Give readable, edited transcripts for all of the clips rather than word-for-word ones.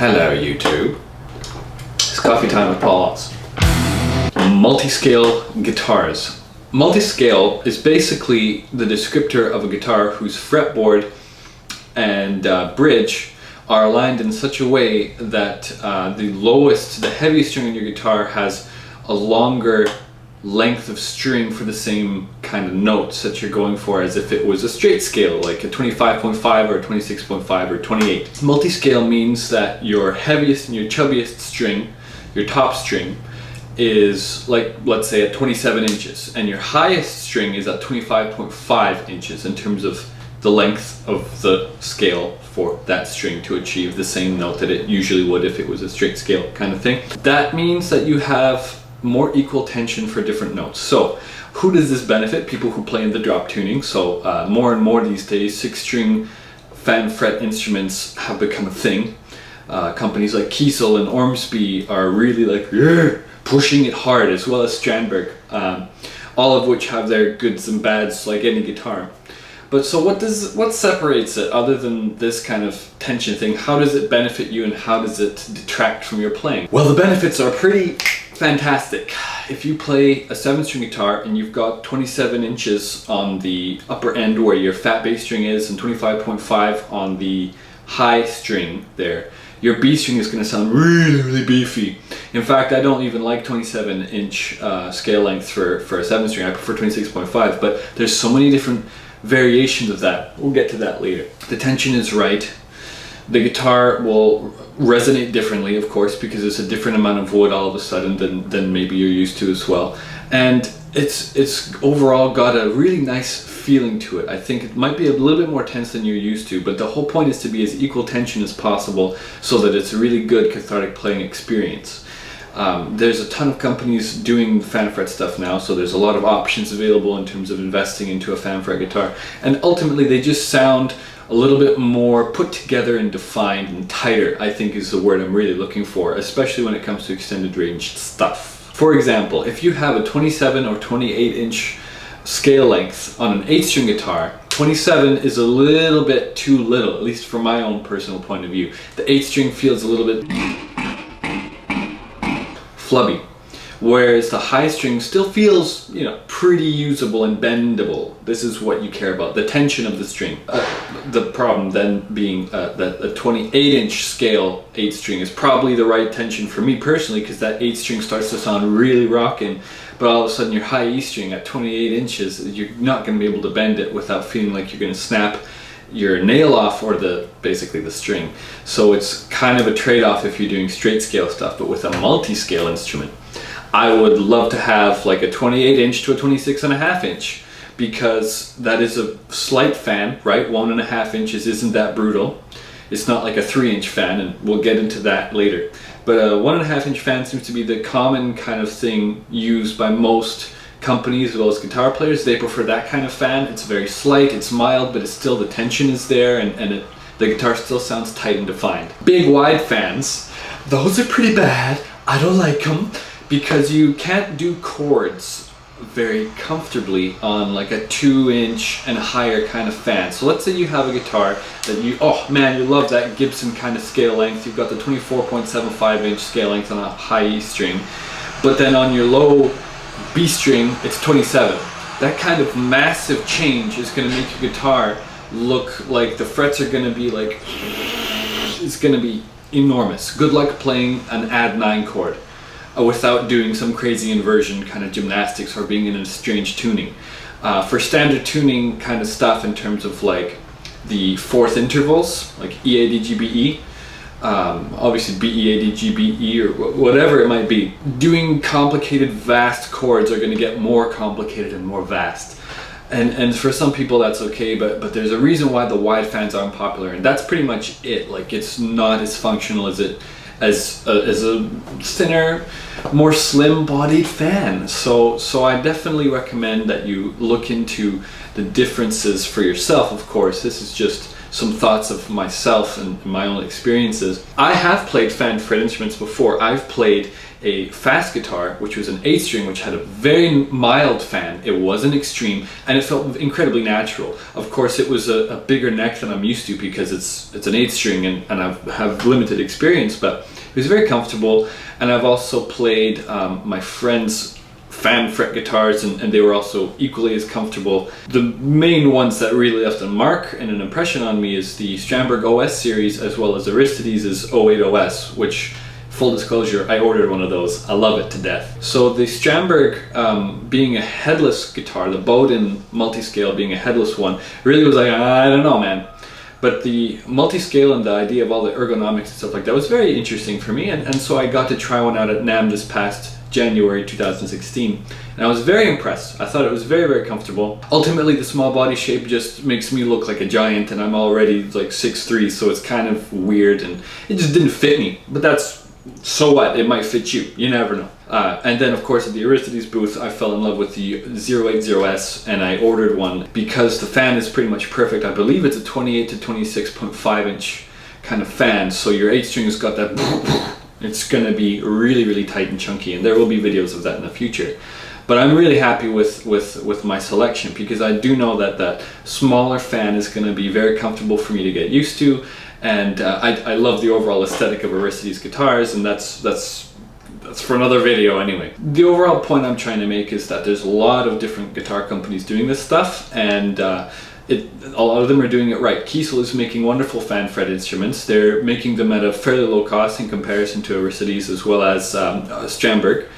Hello YouTube. It's coffee time with Paul Oz. Multi-scale guitars. Multi-scale is basically the descriptor of a guitar whose fretboard and bridge are aligned in such a way that the heaviest string on your guitar has a longer length of string for the same kind of notes that you're going for as if it was a straight scale, like a 25.5 or a 26.5 or 28. Multi-scale means that your heaviest and your chubbiest string, your top string, is like, let's say, at 27 inches, and your highest string is at 25.5 inches in terms of the length of the scale for that string to achieve the same note that it usually would if it was a straight scale kind of thing. That means that you have more equal tension for different notes. So who does this benefit? People who play in the drop tuning. So more and more these days, 6-string fan fret instruments have become a thing. Companies like Kiesel and Ormsby are really like pushing it hard, as well as Strandberg, all of which have their goods and bads like any guitar. But so what separates it other than this kind of tension thing? How does it benefit you and how does it detract from your playing? Well, the benefits are pretty fantastic. If you play a 7-string guitar and you've got 27 inches on the upper end where your fat bass string is and 25.5 on the high string there, your B string is going to sound really beefy. In fact, I don't even like 27-inch scale length for a 7-string. I prefer 26.5, but there's so many different variations of that. We'll get to that later. The tension is right. The guitar will resonate differently, of course, because it's a different amount of wood all of a sudden than maybe you're used to as well. And it's overall got a really nice feeling to it. I think it might be a little bit more tense than you're used to, but the whole point is to be as equal tension as possible so that it's a really good cathartic playing experience. There's a ton of companies doing fan fret stuff now, so there's a lot of options available in terms of investing into a fan fret guitar, and ultimately they just sound a little bit more put together and defined and tighter, I think is the word I'm really looking for, especially when it comes to extended range stuff. For example, if you have a 27 or 28 inch scale length on an 8-string guitar, 27 is a little bit too little, at least from my own personal point of view. The 8-string feels a little bit flubby, whereas the high string still feels, you know, pretty usable and bendable. This is what you care about, the tension of the string. The problem then being that a 28-inch scale 8-string is probably the right tension for me personally, because that 8-string starts to sound really rocking, but all of a sudden your high E string at 28 inches, you're not going to be able to bend it without feeling like you're going to snap your nail off or basically the string. So it's kind of a trade-off if you're doing straight scale stuff. But with a multi-scale instrument, I would love to have like a 28-inch to a 26.5-inch, because that is a slight fan, right? 1.5 inches isn't that brutal. It's not like a 3-inch fan, and we'll get into that later. But a 1.5-inch fan seems to be the common kind of thing used by most companies as well as guitar players. They prefer that kind of fan. It's very slight, it's mild, but it's still, the tension is there, and the guitar still sounds tight and defined. Big wide fans, those are pretty bad. I don't like them, because you can't do chords very comfortably on like a 2-inch and higher kind of fan. So let's say you have a guitar that you, oh man, you love that Gibson kind of scale length. You've got the 24.75-inch scale length on a high E string, but then on your low B string it's 27. That kind of massive change is going to make your guitar look like the frets are going to be like, it's going to be enormous. Good luck playing an add 9 chord without doing some crazy inversion kind of gymnastics or being in a strange tuning. For standard tuning kind of stuff in terms of like the fourth intervals, like E, A, D, G, B, E, obviously B, E, A, D, G, B, E, or whatever it might be, doing complicated vast chords are going to get more complicated and more vast. And for some people that's okay, but there's a reason why the wide fans aren't popular, and that's pretty much it. Like, it's not as functional as a thinner, more slim-bodied fan. So I definitely recommend that you look into the differences for yourself. Of course, this is just some thoughts of myself and my own experiences. I have played fan fret instruments before. I've played a fast guitar, which was an 8-string, which had a very mild fan. It wasn't extreme, and it felt incredibly natural. Of course, it was a bigger neck than I'm used to because it's an 8-string, and I have limited experience, but it was very comfortable. And I've also played my friends' fan fret guitars, and they were also equally as comfortable. The main ones that really left a mark and an impression on me is the Strandberg OS series, as well as Aristides' 08 OS, which, full disclosure, I ordered one of those. I love it to death. So the Strandberg being a headless guitar, the Bowden multi-scale being a headless one, really was like, I don't know, man. But the multi-scale and the idea of all the ergonomics and stuff like that was very interesting for me, and so I got to try one out at NAMM this past January 2016, and I was very impressed. I thought it was very, very comfortable. Ultimately, the small body shape just makes me look like a giant, and I'm already like 6'3", so it's kind of weird, and it just didn't fit me. But that's, so what, it might fit you, you never know. And then of course at the Aristides booth I fell in love with the 080S, and I ordered one because the fan is pretty much perfect. I believe it's a 28 to 26.5 inch kind of fan, so your 8-string has got that it's gonna be really, really tight and chunky, and there will be videos of that in the future. But I'm really happy with my selection, because I do know that that smaller fan is gonna be very comfortable for me to get used to. And I love the overall aesthetic of Aristides guitars, and that's for another video anyway. The overall point I'm trying to make is that there's a lot of different guitar companies doing this stuff, and a lot of them are doing it right. Kiesel is making wonderful fan fret instruments. They're making them at a fairly low cost in comparison to Aristides as well as Strandberg,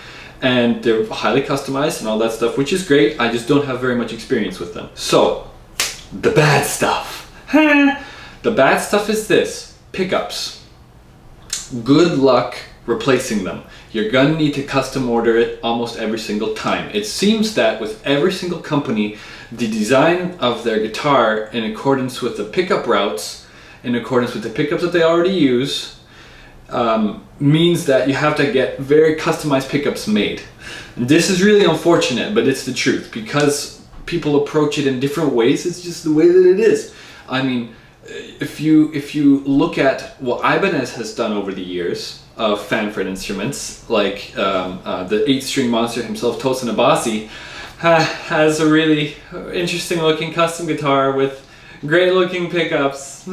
and they're highly customized and all that stuff, which is great. I just don't have very much experience with them. So, the bad stuff. The bad stuff is this: pickups. Good luck replacing them. You're gonna need to custom order it almost every single time. It seems that with every single company, the design of their guitar in accordance with the pickup routes, in accordance with the pickups that they already use, means that you have to get very customized pickups made. And this is really unfortunate, but it's the truth, because people approach it in different ways. It's just the way that it is. I mean, if you look at what Ibanez has done over the years of fan fret instruments, like the 8-string monster himself, Tosin Abasi, has a really interesting looking custom guitar with great looking pickups.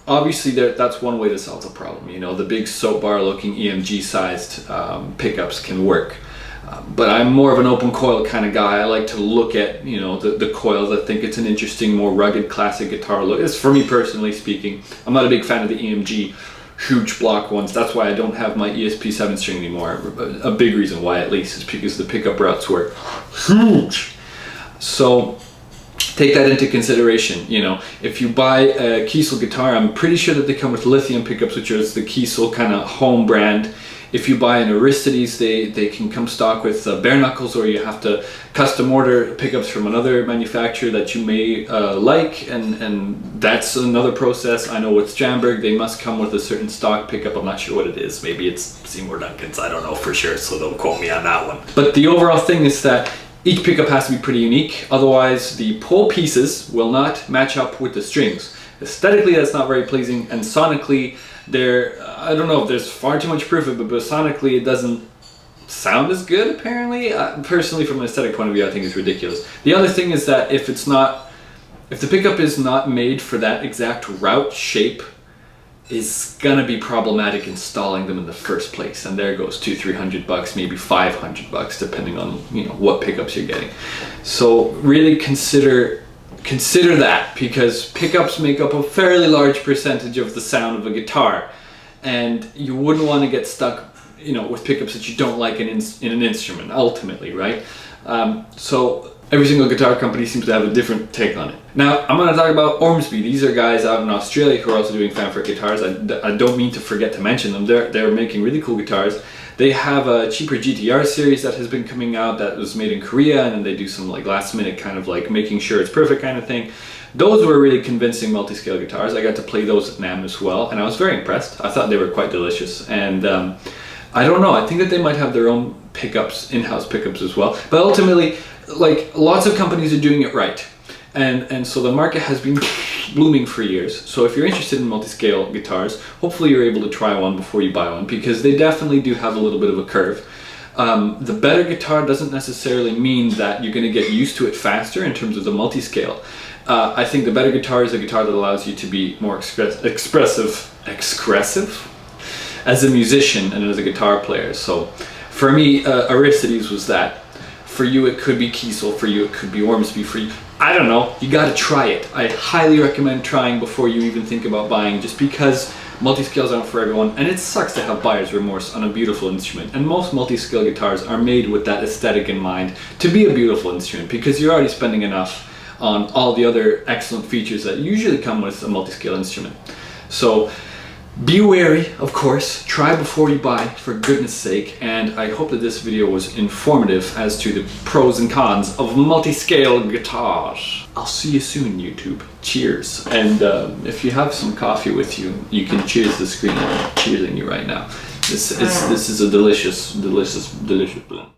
Obviously that's one way to solve the problem. You know, the big soap bar looking EMG sized pickups can work. But I'm more of an open coil kind of guy. I like to look at, you know, the coils. I think it's an interesting, more rugged classic guitar look. It's for me personally speaking. I'm not a big fan of the EMG huge block ones. That's why I don't have my ESP 7-string anymore. A big reason why, at least, is because the pickup routes were huge. So take that into consideration. You know, if you buy a Kiesel guitar, I'm pretty sure that they come with lithium pickups, which is the Kiesel kind of home brand. If you buy an Aristides, they can come stock with bare knuckles, or you have to custom order pickups from another manufacturer that you may like, and that's another process. I know with Strandberg, they must come with a certain stock pickup. I'm not sure what it is. Maybe it's Seymour Duncan's. I don't know for sure, so don't quote me on that one. But the overall thing is that each pickup has to be pretty unique. Otherwise, the pole pieces will not match up with the strings. Aesthetically, that's not very pleasing, and sonically, I don't know if there's far too much proof of it, but sonically it doesn't sound as good, apparently. Personally, from an aesthetic point of view, I think it's ridiculous. The other thing is that if the pickup is not made for that exact route shape, it's gonna be problematic installing them in the first place, and there goes $200-300, maybe $500, depending on, you know, what pickups you're getting. So really consider that, because pickups make up a fairly large percentage of the sound of a guitar, and you wouldn't want to get stuck, you know, with pickups that you don't like in an instrument, ultimately, right? So every single guitar company seems to have a different take on it. Now, I'm going to talk about Ormsby. These are guys out in Australia who are also doing fan fret guitars. I don't mean to forget to mention them. They're making really cool guitars. They have a cheaper GTR series that has been coming out that was made in Korea, and then they do some like last minute kind of like making sure it's perfect kind of thing. Those were really convincing multi-scale guitars. I got to play those at NAMM as well, and I was very impressed. I thought they were quite delicious, and I don't know, I think that they might have their own pickups, in-house pickups as well. But ultimately, like, lots of companies are doing it right. And so the market has been blooming for years. So if you're interested in multi-scale guitars, hopefully you're able to try one before you buy one, because they definitely do have a little bit of a curve. The better guitar doesn't necessarily mean that you're going to get used to it faster in terms of the multi-scale. I think the better guitar is a guitar that allows you to be more expressive as a musician and as a guitar player. So for me, Aristides was that. For you it could be Kiesel, for you it could be Ormsby, for you, I don't know, you gotta try it. I highly recommend trying before you even think about buying, just because multi-scales aren't for everyone, and it sucks to have buyer's remorse on a beautiful instrument. And most multi-scale guitars are made with that aesthetic in mind, to be a beautiful instrument, because you're already spending enough on all the other excellent features that usually come with a multi-scale instrument. So be wary, of course, try before you buy, for goodness sake, and I hope that this video was informative as to the pros and cons of multi-scale guitars. I'll see you soon, YouTube. Cheers. And if you have some coffee with you, you can cheers the screen. I'm cheersing you right now. This is a delicious blend.